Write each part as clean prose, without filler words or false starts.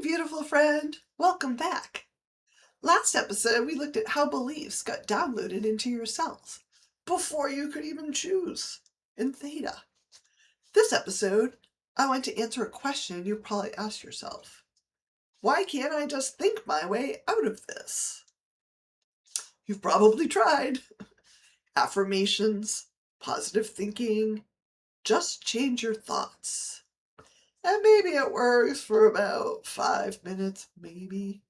beautiful friend. Welcome back. Last episode, we looked at how beliefs got downloaded into your cells before you could even choose in theta. This episode, I want to answer a question you probably asked yourself. Why can't I just think my way out of this? You've probably tried. Affirmations, positive thinking, just change your thoughts. And maybe it works for about 5 minutes, maybe.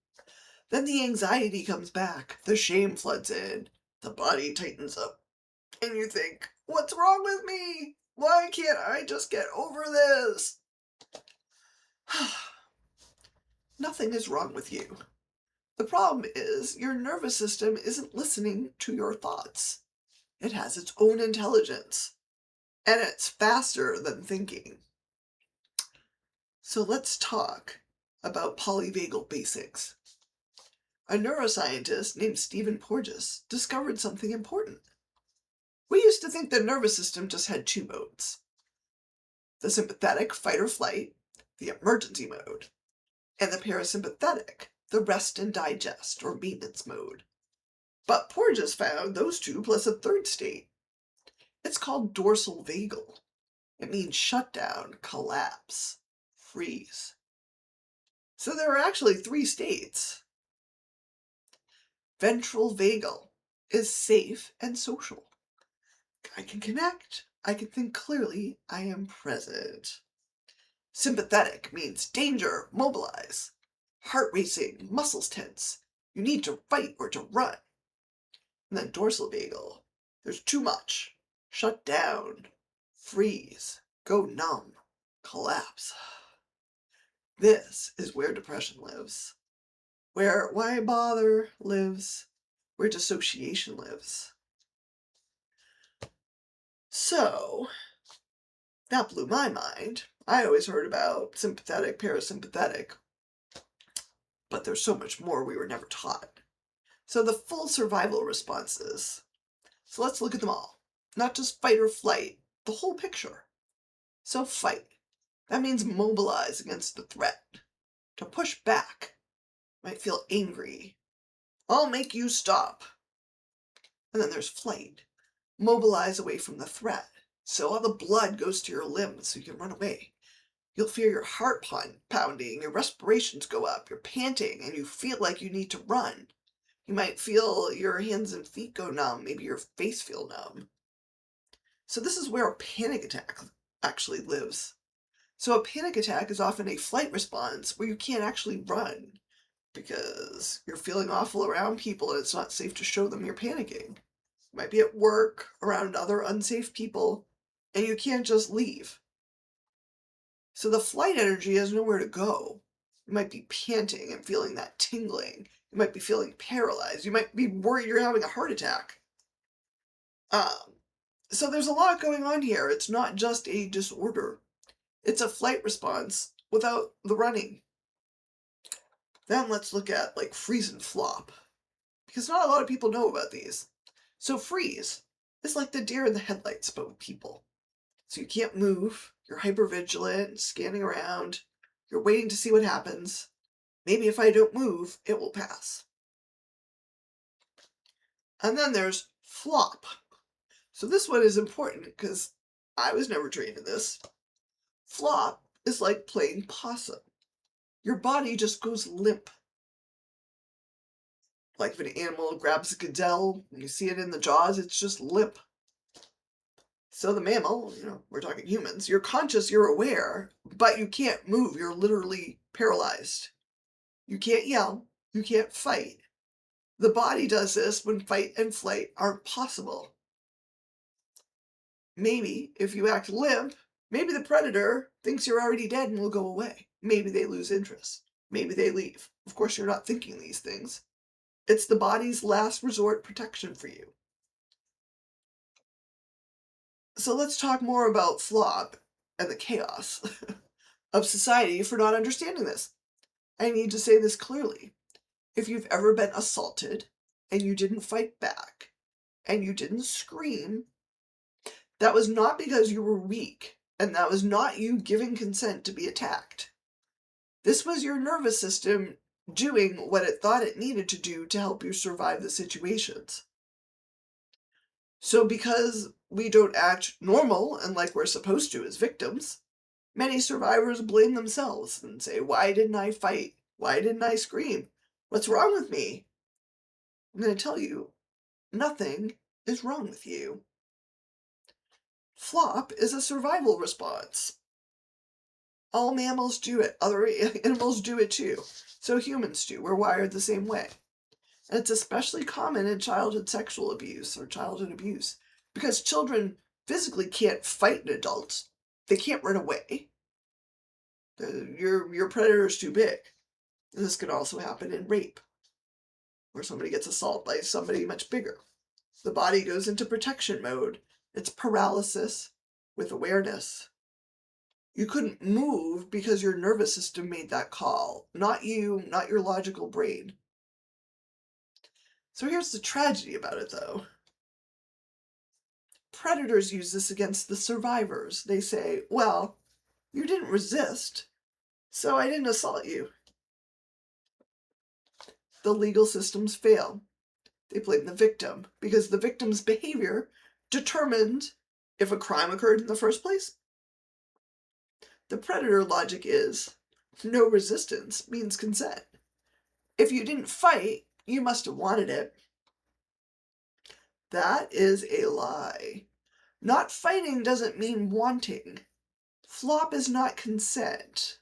Then the anxiety comes back, the shame floods in, the body tightens up, and you think, what's wrong with me? Why can't I just get over this? Nothing is wrong with you. The problem is your nervous system isn't listening to your thoughts. It has its own intelligence, and it's faster than thinking. So let's talk about polyvagal basics. A neuroscientist named Stephen Porges discovered something important. We used to think the nervous system just had two modes. The sympathetic, fight or flight, the emergency mode, and the parasympathetic, the rest and digest or maintenance mode. But Porges found those two plus a third state. It's called dorsal vagal. It means shutdown, collapse, freeze. So there are actually three states. Ventral vagal is safe and social. I can connect, I can think clearly, I am present. Sympathetic means danger, mobilize. Heart racing, muscles tense. You need to fight or to run. And then dorsal vagal, there's too much. Shut down, freeze, go numb, collapse. This is where depression lives. Where why bother lives, where dissociation lives. So, that blew my mind. I always heard about sympathetic, parasympathetic, but there's so much more we were never taught. So the full survival responses. So let's look at them all. Not just fight or flight, the whole picture. So fight. That means mobilize against the threat. To push back. Might feel angry. I'll make you stop. And then there's flight. Mobilize away from the threat. So all the blood goes to your limbs so you can run away. You'll feel your heart pounding, your respirations go up, you're panting, and you feel like you need to run. You might feel your hands and feet go numb, maybe your face feel numb. So this is where a panic attack actually lives. So a panic attack is often a flight response where you can't actually run because you're feeling awful around people and it's not safe to show them you're panicking. You might be at work, around other unsafe people, and you can't just leave. So the flight energy has nowhere to go. You might be panting and feeling that tingling. You might be feeling paralyzed. You might be worried you're having a heart attack. So there's a lot going on here. It's not just a disorder. It's a flight response without the running. Then let's look at like freeze and flop, because not a lot of people know about these. So freeze is like the deer in the headlights, but with people. So you can't move, you're hypervigilant, scanning around, you're waiting to see what happens. Maybe if I don't move, it will pass. And then there's flop. So this one is important because I was never trained in this. Flop is like playing possum. Your body just goes limp. Like if an animal grabs a gazelle, and you see it in the jaws, it's just limp. So the mammal, we're talking humans, you're conscious, you're aware, but you can't move. You're literally paralyzed. You can't yell. You can't fight. The body does this when fight and flight aren't possible. Maybe if you act limp, maybe the predator thinks you're already dead and will go away. Maybe they lose interest. Maybe they leave. Of course, you're not thinking these things. It's the body's last resort protection for you. So let's talk more about flop and the chaos of society for not understanding this. I need to say this clearly. If you've ever been assaulted and you didn't fight back and you didn't scream, that was not because you were weak, and that was not you giving consent to be attacked. This was your nervous system doing what it thought it needed to do to help you survive the situations. So because we don't act normal and like we're supposed to as victims, many survivors blame themselves and say, why didn't I fight? Why didn't I scream? What's wrong with me? I'm going to tell you, nothing is wrong with you. Flop is a survival response. All mammals do it. Other animals do it too. So humans do. We're wired the same way. And it's especially common in childhood sexual abuse or childhood abuse because children physically can't fight an adult. They can't run away. Your predator is too big. And this can also happen in rape, where somebody gets assaulted by somebody much bigger. The body goes into protection mode. It's paralysis with awareness. You couldn't move because your nervous system made that call. Not you, not your logical brain. So here's the tragedy about it, though. Predators use this against the survivors. They say, well, you didn't resist, so I didn't assault you. The legal systems fail. They blame the victim because the victim's behavior determined if a crime occurred in the first place. The predator logic is no resistance means consent. If you didn't fight, you must have wanted it. That is a lie. Not fighting doesn't mean wanting. Flop is not consent.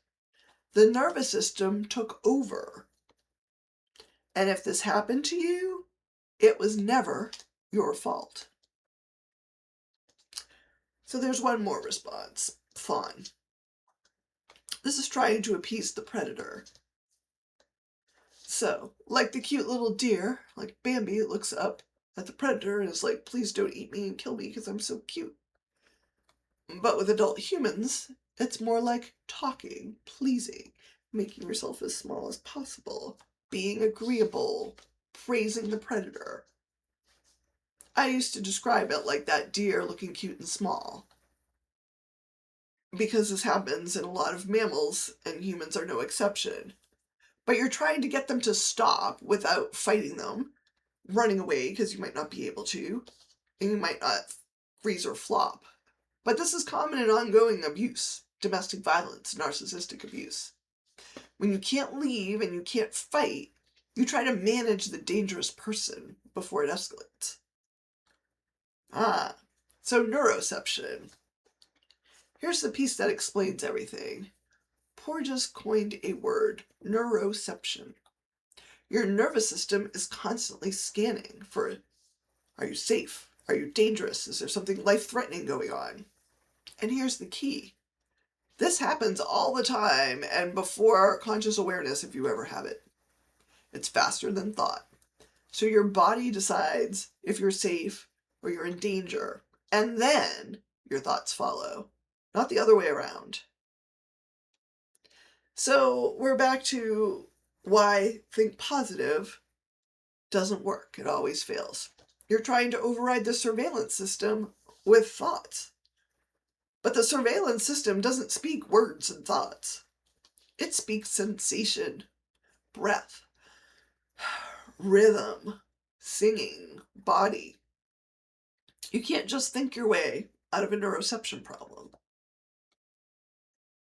The nervous system took over. And if this happened to you, it was never your fault. So there's one more response. Fawn. This is trying to appease the predator. So, like the cute little deer, like Bambi, it looks up at the predator and is like, please don't eat me and kill me because I'm so cute. But with adult humans, it's more like talking, pleasing, making yourself as small as possible, being agreeable, praising the predator. I used to describe it like that deer looking cute and small, because this happens in a lot of mammals, and humans are no exception. But you're trying to get them to stop without fighting them, running away because you might not be able to, and you might not freeze or flop. But this is common in ongoing abuse, domestic violence, narcissistic abuse. When you can't leave and you can't fight, you try to manage the dangerous person before it escalates. So neuroception. Here's the piece that explains everything. Porges coined a word, neuroception. Your nervous system is constantly scanning for, are you safe? Are you dangerous? Is there something life-threatening going on? And here's the key. This happens all the time and before conscious awareness, if you ever have it. It's faster than thought. So your body decides if you're safe or you're in danger, and then your thoughts follow, not the other way around. So we're back to why think positive doesn't work. It always fails. You're trying to override the surveillance system with thoughts. But the surveillance system doesn't speak words and thoughts. It speaks sensation, breath, rhythm, singing, body. You can't just think your way out of a neuroception problem.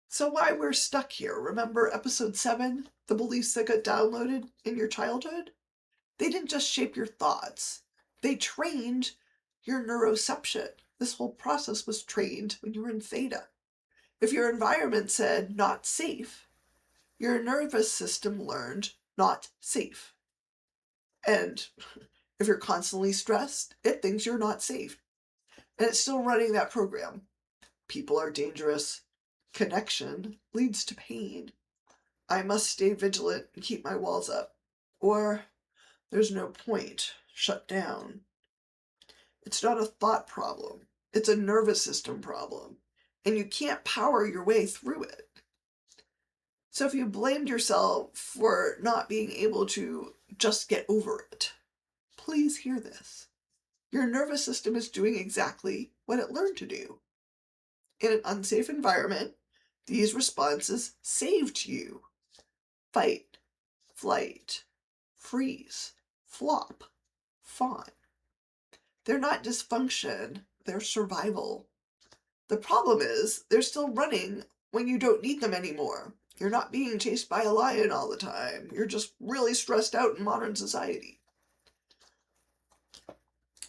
So why we're stuck here? Remember episode 7, the beliefs that got downloaded in your childhood? They didn't just shape your thoughts. They trained your neuroception. This whole process was trained when you were in theta. If your environment said not safe, your nervous system learned not safe. And if you're constantly stressed, it thinks you're not safe. And it's still running that program. People are dangerous. Connection leads to pain. I must stay vigilant and keep my walls up. Or there's no point. Shut down. It's not a thought problem. It's a nervous system problem. And you can't power your way through it. So if you blamed yourself for not being able to just get over it, please hear this. Your nervous system is doing exactly what it learned to do. In an unsafe environment, these responses saved you. fight, flight, freeze, flop, fawn. They're not dysfunction, they're survival. The problem is they're still running when you don't need them anymore. You're not being chased by a lion all the time. You're just really stressed out in modern society.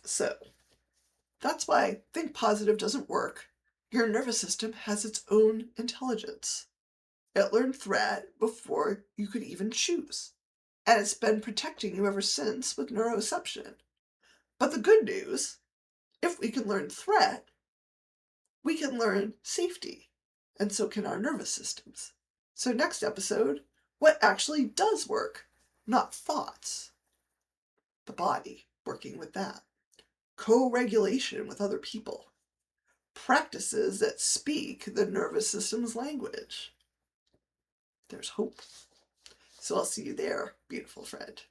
So that's why think positive doesn't work. Your nervous system has its own intelligence. It learned threat before you could even choose. And it's been protecting you ever since with neuroception. But the good news, if we can learn threat, we can learn safety. And so can our nervous systems. So next episode, what actually does work? Not thoughts. The body, working with that. Co-regulation with other people. Practices that speak the nervous system's language. There's hope. So I'll see you there, beautiful friend.